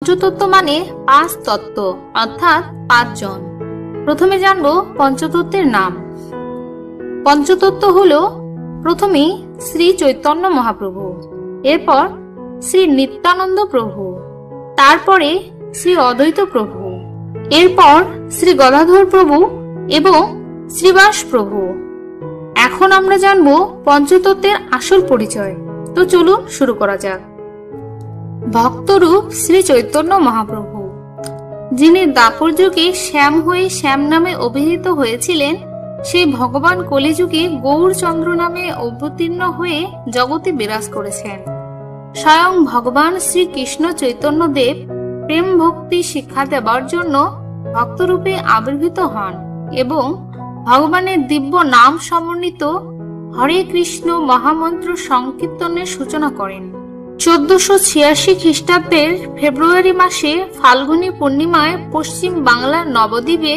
পঞ্চতত্ত্ব মানে পাঁচ তত্ত্ব, অর্থাৎ পাঁচজন। প্রথমে জানবো পঞ্চতত্ত্বের নাম। পঞ্চতত্ত্ব হলো প্রথমে শ্রী চৈতন্য মহাপ্রভু, এরপর শ্রী নিত্যানন্দ প্রভু, তারপরে শ্রী অদ্বৈত প্রভু, এরপর শ্রী গদাধর প্রভু এবং শ্রীবাস প্রভু। এখন আমরা জানবো পঞ্চতত্ত্বের আসল পরিচয়। তো চলুন শুরু করা যাক। ভক্তরূপ শ্রী চৈতন্য মহাপ্রভু, যিনি দাপর যুগে শ্যাম হয়ে শ্যাম নামে অভিহিত হয়েছিলেন, সেই ভগবান কলিযুগে গৌরচন্দ্র নামে অবতীর্ণ হয়ে জগতে বিরাজ করেছেন। স্বয়ং ভগবান শ্রীকৃষ্ণ চৈতন্য দেব প্রেম ভক্তি শিক্ষা দেবার জন্য ভক্তরূপে আবির্ভূত হন এবং ভগবানের দিব্য নাম সমন্বিত হরে কৃষ্ণ মহামন্ত্র সংকীর্তনের সূচনা করেন। 1486 খ্রিস্টাব্দের ফেব্রুয়ারি মাসে ফাল্গুনী পূর্ণিমায় পশ্চিম বাংলার নবদ্বীপে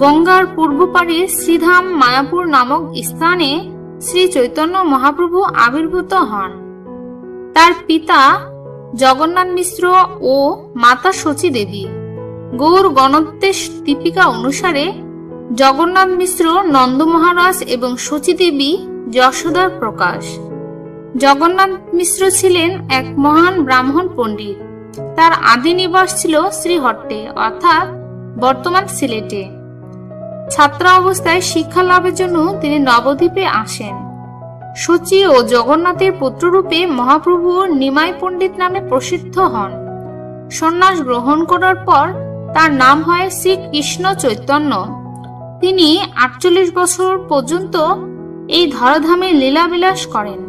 গঙ্গার পূর্ব পারে শ্রীধাম মায়াপুর নামক স্থানে শ্রী চৈতন্য মহাপ্রভু আবির্ভূত হন। তার পিতা জগন্নাথ মিশ্র ও মাতা শচী দেবী। গৌর গণোদ্দেশ দীপিকা অনুসারে জগন্নাথ মিশ্র নন্দ মহারাজ এবং শচী দেবী যশোদার প্রকাশ। জগন্নাথ মিশ্র ছিলেন এক মহান ব্রাহ্মণ পণ্ডিত। তার আদি নিবাস ছিল শ্রীহট্টে, অর্থাৎ বর্তমান সিলেটে। ছাত্র অবস্থায় শিক্ষা লাভের জন্য তিনি নবদ্বীপে আসেন। শচী ও জগন্নাথের পুত্ররূপে মহাপ্রভু নিমাই পণ্ডিত নামে প্রসিদ্ধ হন। সন্ন্যাস গ্রহণ করার পর তার নাম হয় শ্রীকৃষ্ণ চৈতন্য। তিনি 48 বছর পর্যন্ত এই ধরাধামে লীলাবিলাস করেন।